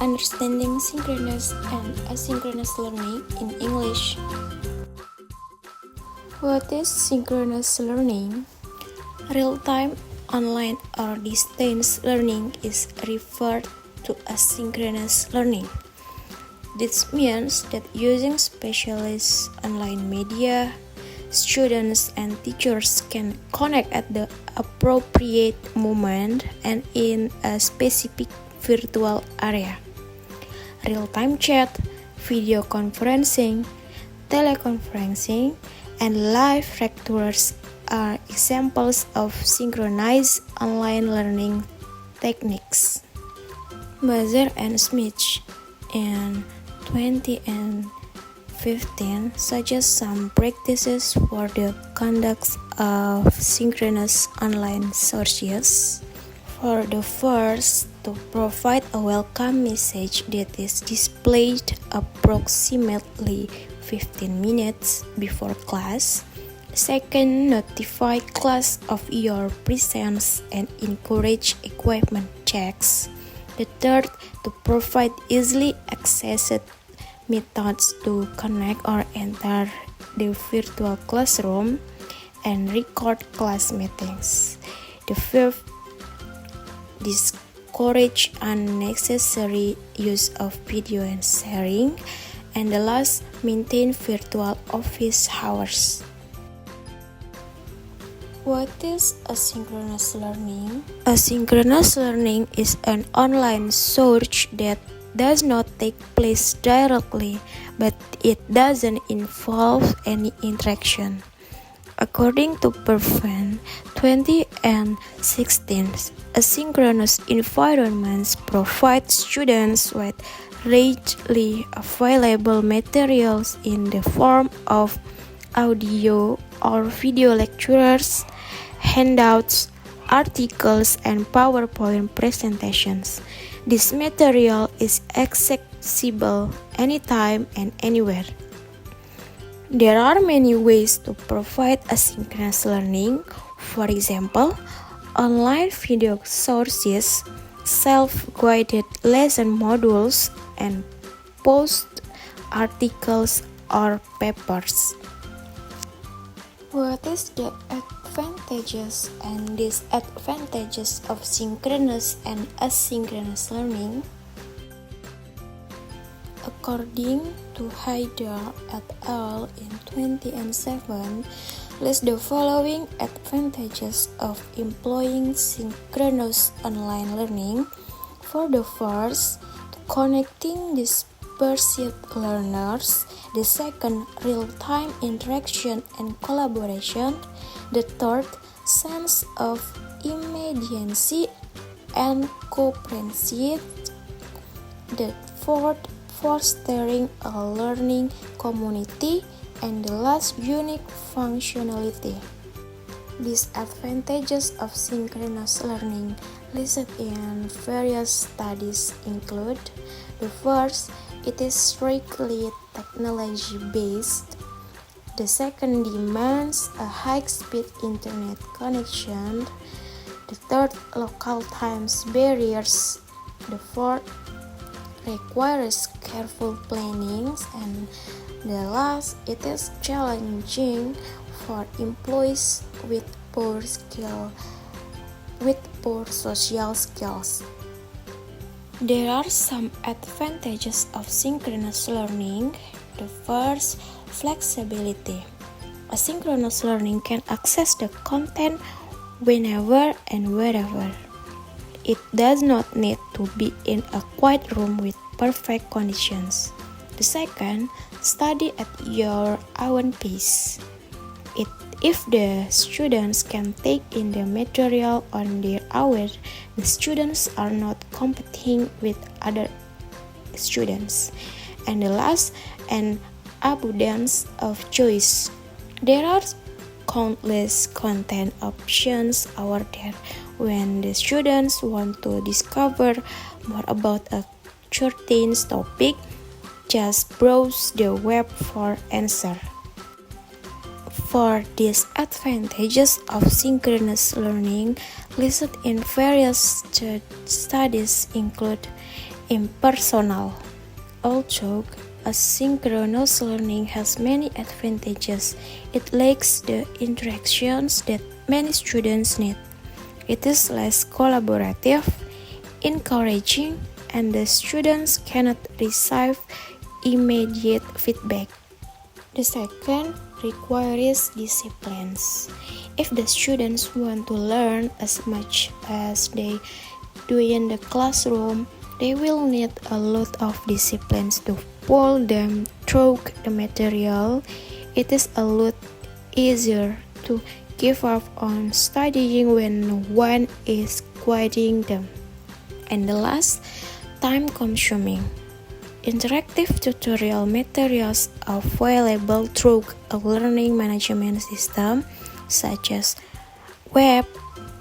Understanding synchronous and asynchronous learning in English. What is synchronous learning? Real-time, online, or distance learning is referred to as synchronous learning. This means that using specialized online media, students and teachers can connect at the appropriate moment and in a specific virtual area. Real-time chat, video conferencing, teleconferencing, and live lectures are examples of synchronized online learning techniques. Mazur and Smith in 2015 suggest some practices for the conduct of synchronous online sources. For the first, to provide a welcome message that is displayed approximately 15 minutes before class. Second, notify class of your presence and encourage equipment checks. The third, to provide easily accessed methods to connect or enter the virtual classroom and record class meetings. The fifth, discourage unnecessary use of video and sharing. And the last, maintain virtual office hours. What is asynchronous learning? Asynchronous learning is an online source that does not take place directly, but it doesn't involve any interaction. According to Pervan 2016, asynchronous environments provide students with readily available materials in the form of audio or video lectures, handouts, articles, and PowerPoint presentations. This material is accessible anytime and anywhere. There are many ways to provide asynchronous learning. For example, online video sources, self-guided lesson modules, and post articles or papers. What is the advantages and disadvantages of synchronous and asynchronous learning? According to Haidar et al. In 2007, list the following advantages of employing synchronous online learning. For the first, connecting dispersed learners. The second, real-time interaction and collaboration. The third, sense of immediacy and comprehension. The fourth, fostering a learning community. And the last, unique functionality. Disadvantages of synchronous learning listed in various studies include: the first, it is strictly technology-based. The second, demands a high-speed internet connection. The third, local time barriers. The fourth, requires careful planning. And the last, it is challenging for employees with poor social skills. There are some advantages of synchronous learning. The first, flexibility. Asynchronous learning can access the content whenever and wherever. It does not need to be in a quiet room with perfect conditions. The second, study at your own pace. If the students can take in the material on their own, the students are not competing with other students. And the last, an abundance of choice. There are countless content options out there. When the students want to discover more about a certain topic, just browse the web for answer. For disadvantages of synchronous learning listed in various studies include impersonal. Although asynchronous learning has many advantages, it lacks the interactions that many students need. It is less collaborative, encouraging, and the students cannot receive immediate feedback. The second requires disciplines. If the students want to learn as much as they do in the classroom, they will need a lot of disciplines to pull them through the material. It is a lot easier to give up on studying when one is guiding them. And the last, time-consuming. Interactive tutorial materials are available through a learning management system such as Web,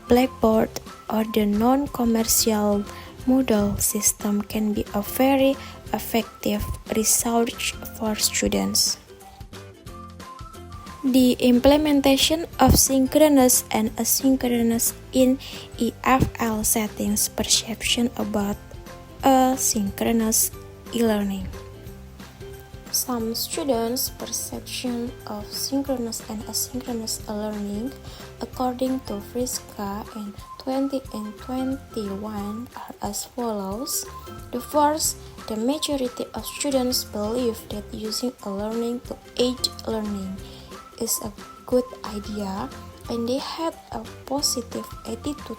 Blackboard, or the non-commercial Moodle system can be a very effective resource for students. The implementation of synchronous and asynchronous in EFL settings perception about asynchronous e-learning. Some students' perception of synchronous and asynchronous learning, according to Friska in 2021, are as follows. The first, the majority of students believe that using learning to aid learning is a good idea, and they had a positive attitude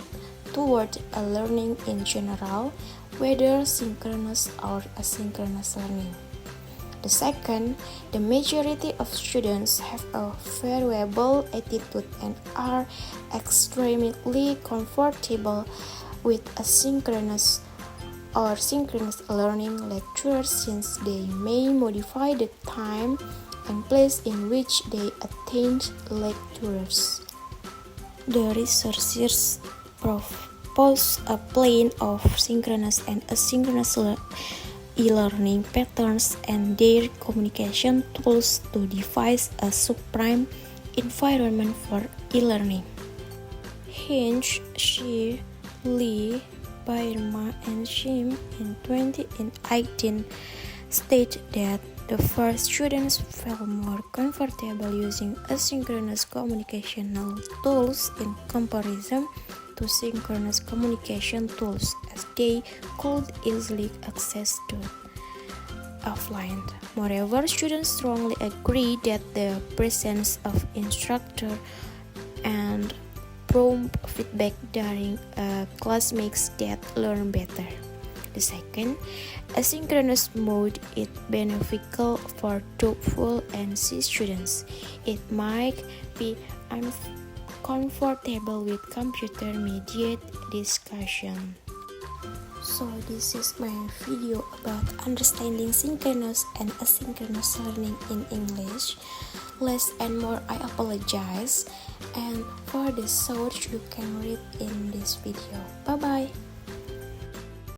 toward learning in general, whether synchronous or asynchronous learning. The second, the majority of students have a favorable attitude and are extremely comfortable with asynchronous or synchronous learning lectures since they may modify the time and place in which they attend lectures. The researchers propose a plan of synchronous and asynchronous e-learning patterns and their communication tools to devise a supreme environment for e-learning. Hinch, Shi, Lee, Bairma, and Shim in 2018 state that the first students felt more comfortable using asynchronous communicational tools in comparison to synchronous communication tools, as they could easily access to offline. Moreover, students strongly agree that the presence of instructor and prompt feedback during a class makes that learn better. The second, asynchronous mode is beneficial for TOEFL and C students. It might be uncomfortable with computer-mediated discussion. So this is my video about understanding synchronous and asynchronous learning in English. Less and more, I apologize. And for the source you can read in this video. Bye bye.